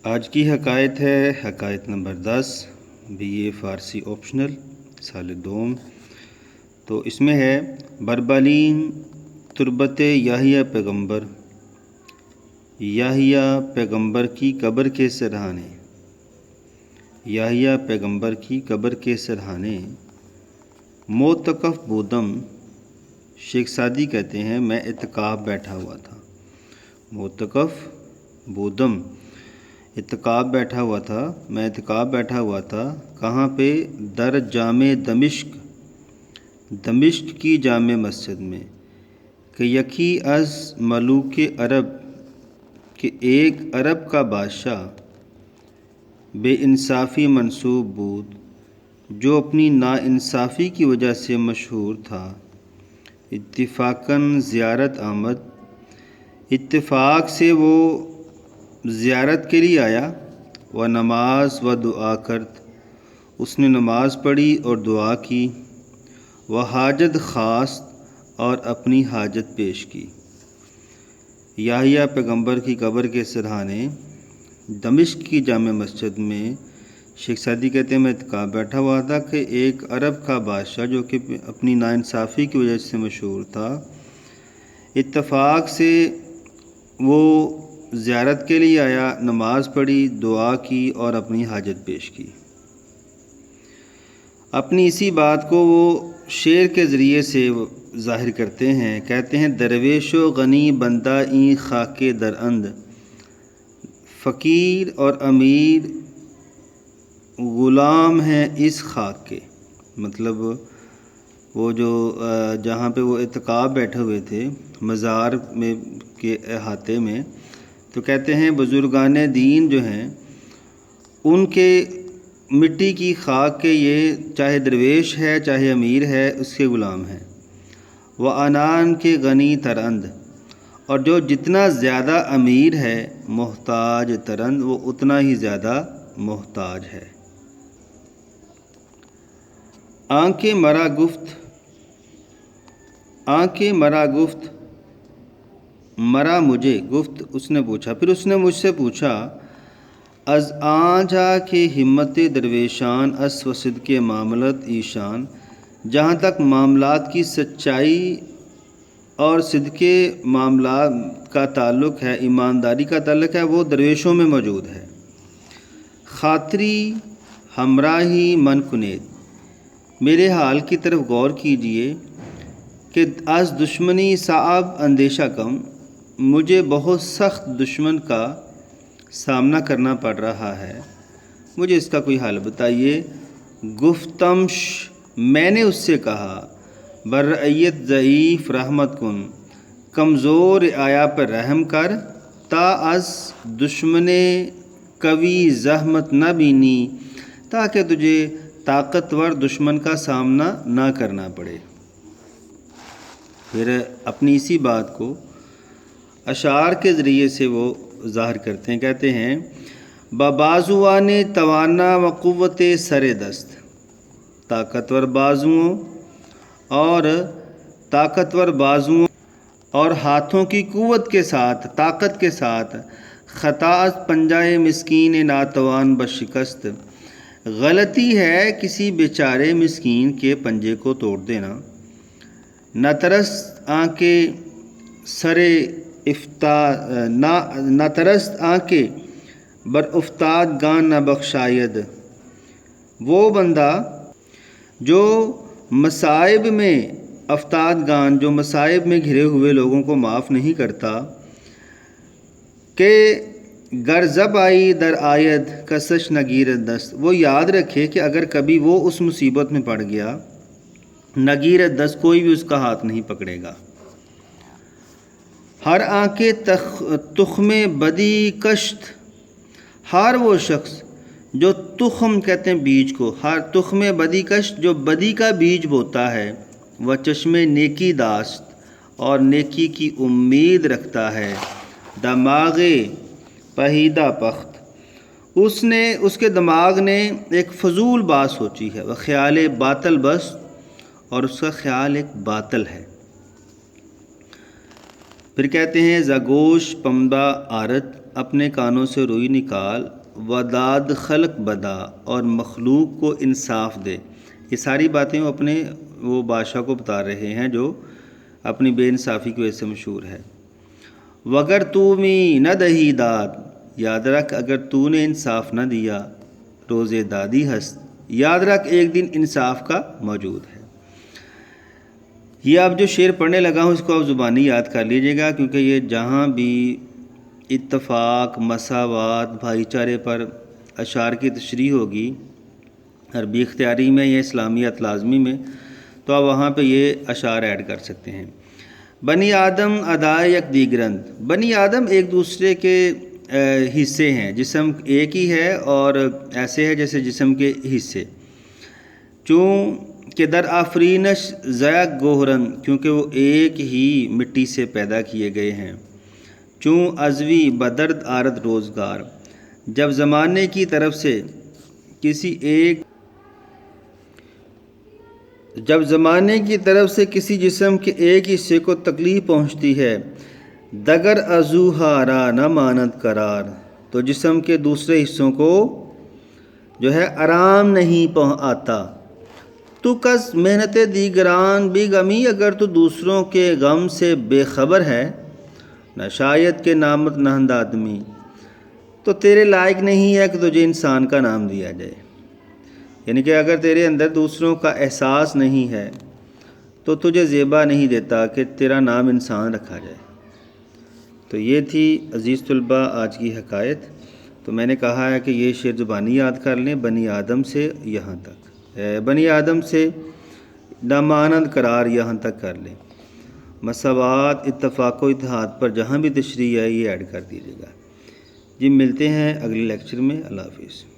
آج کی حکایت ہے حکایت نمبر 10 BA فارسی آپشنل سال دوم۔ تو اس میں ہے بربالین تربت یحییٰ پیغمبر، یحییٰ پیغمبر کی قبر کے سرہانے، یحییٰ پیغمبر کی قبر کے سرہانے موتقف بودم۔ شیخ سعدی کہتے ہیں میں اعتکاف بیٹھا ہوا تھا، موتقف بودم اعتکاف بیٹھا ہوا تھا، میں اعتکاف بیٹھا ہوا تھا۔ کہاں پہ؟ در جامع دمشق، دمشق کی جامع مسجد میں، کہ یکی از ملوک عرب، کہ ایک عرب کا بادشاہ بے انصافی منسوب بود، جو اپنی ناانصافی کی وجہ سے مشہور تھا۔ اتفاقاً زیارت آمد، اتفاق سے وہ زیارت کے لیے آیا۔ و نماز و دعا کرت، اس نے نماز پڑھی اور دعا کی۔ و حاجت خواست، اور اپنی حاجت پیش کی۔ یحییٰ پیغمبر کی قبر کے سرہانے دمشق کی جامع مسجد میں شیخ سعدی کہتے ہیں میں اعتکاف بیٹھا ہوا تھا کہ ایک عرب کا بادشاہ جو کہ اپنی ناانصافی کی وجہ سے مشہور تھا، اتفاق سے وہ زیارت کے لیے آیا، نماز پڑھی، دعا کی اور اپنی حاجت پیش کی۔ اپنی اسی بات کو وہ شعر کے ذریعے سے ظاہر کرتے ہیں، کہتے ہیں درویش و غنی بندہ این خاک درند، فقیر اور امیر غلام ہیں اس خاک کے۔ مطلب وہ جو جہاں پہ وہ اعتکاف بیٹھے ہوئے تھے مزار میں کے احاطے میں، تو کہتے ہیں بزرگان دین جو ہیں ان کے مٹی کی خاک کے یہ چاہے درویش ہے چاہے امیر ہے اس کے غلام ہیں۔ و انان کے غنی ترند، اور جو جتنا زیادہ امیر ہے محتاج ترند، وہ اتنا ہی زیادہ محتاج ہے۔ آنکھ مرا گفت، آنکھ مرا گفت، مرا مجھے گفت، اس نے پوچھا، پھر اس نے مجھ سے پوچھا، از آنجا کہ ہمت درویشان اس و صدق معاملت ایشان، جہاں تک معاملات کی سچائی اور صدق معاملات کا تعلق ہے، ایمانداری کا تعلق ہے، وہ درویشوں میں موجود ہے۔ خاطری ہمراہی من کنید، میرے حال کی طرف غور کیجئے کہ از دشمنی صعب اندیشہ کم، مجھے بہت سخت دشمن کا سامنا کرنا پڑ رہا ہے، مجھے اس کا کوئی حل بتائیے۔ گفتمش، میں نے اس سے کہا، بررعیت ضعیف رحمت کن، کمزور رعایا پر رحم کر، تا از دشمن قوی زحمت نہ بینی، تاکہ تجھے طاقتور دشمن کا سامنا نہ کرنا پڑے۔ پھر اپنی اسی بات کو اشعار کے ذریعے سے وہ ظاہر کرتے ہیں، کہتے ہیں بازوان توانا و قوت سر دست، طاقتور بازوؤں اور اور ہاتھوں کی قوت کے ساتھ، طاقت کے ساتھ، خطاء پنجائے مسکین ناتوان بشکست، غلطی ہے کسی بیچارے مسکین کے پنجے کو توڑ دینا۔ نہ ترست آنکھیں سرے نہ ترست آنکھیں بر افتاد گان نہ بخشاید، وہ بندہ جو مصائب میں افتاد گان، جو مصائب میں گھرے ہوئے لوگوں کو معاف نہیں کرتا، کہ گر زب آئی در آید کسش نگیر دست، وہ یاد رکھے کہ اگر کبھی وہ اس مصیبت میں پڑ گیا، نگیر دست، کوئی بھی اس کا ہاتھ نہیں پکڑے گا۔ ہر آنکھ تخم بدی کشت، ہر وہ شخص جو تخم کہتے ہیں بیج کو، ہر تخم بدی کشت جو بدی کا بیج بوتا ہے، وہ چشم نیکی داشت، اور نیکی کی امید رکھتا ہے، دماغ پہیدہ پخت، اس کے دماغ نے ایک فضول بات سوچی ہے، وہ خیال باطل بس، اور اس کا خیال ایک باطل ہے۔ پھر کہتے ہیں زگوش پمبا آرت، اپنے کانوں سے روئی نکال، وداد خلق بدا، اور مخلوق کو انصاف دے۔ یہ ساری باتیں وہ بادشاہ کو بتا رہے ہیں جو اپنی بے انصافی کی وجہ سے مشہور ہے۔ وگر تو می نہ دہی داد، یاد رکھ اگر تو نے انصاف نہ دیا، روزے دادی ہست، یاد رکھ ایک دن انصاف کا موجود ہے۔ یہ اب جو شعر پڑھنے لگا ہوں اس کو آپ زبانی یاد کر لیجئے گا، کیونکہ یہ جہاں بھی اتفاق، مساوات، بھائی چارے پر اشعار کی تشریح ہوگی، عربی اختیاری میں یا اسلامیات لازمی میں، تو آپ وہاں پہ یہ اشعار ایڈ کر سکتے ہیں۔ بنی آدم ادائے یک دیگرند، بنی آدم ایک دوسرے کے حصے ہیں، جسم ایک ہی ہے اور ایسے ہے جیسے جسم کے حصے۔ چوں کہ در آفرینش زیک گوہرن، کیونکہ وہ ایک ہی مٹی سے پیدا کیے گئے ہیں۔ چوں ازوی بدرد آرد روزگار، جب زمانے کی طرف سے کسی جسم کے ایک حصے کو تکلیف پہنچتی ہے، دگر ازو ہارا نہ ماند قرار، تو جسم کے دوسرے حصوں کو جو ہے آرام نہیں آتا۔ تو کس محنت دیگران بھی غمی، اگر تو دوسروں کے غم سے بے خبر ہے، نہ شاید کہ نامت نہند آدمی، تو تیرے لائق نہیں ہے کہ تجھے انسان کا نام دیا جائے۔ یعنی کہ اگر تیرے اندر دوسروں کا احساس نہیں ہے تو تجھے زیبا نہیں دیتا کہ تیرا نام انسان رکھا جائے۔ تو یہ تھی عزیز طلباء آج کی حکایت۔ تو میں نے کہا ہے کہ یہ شعر زبانی یاد کر لیں، بنی آدم سے یہاں تک، بنی آدم سے نامانند قرار یہاں تک کر لیں۔ مساوات، اتفاق و اتحاد پر جہاں بھی تشریح ہے یہ ایڈ کر دیجیے گا۔ جی ملتے ہیں اگلے لیکچر میں، اللہ حافظ۔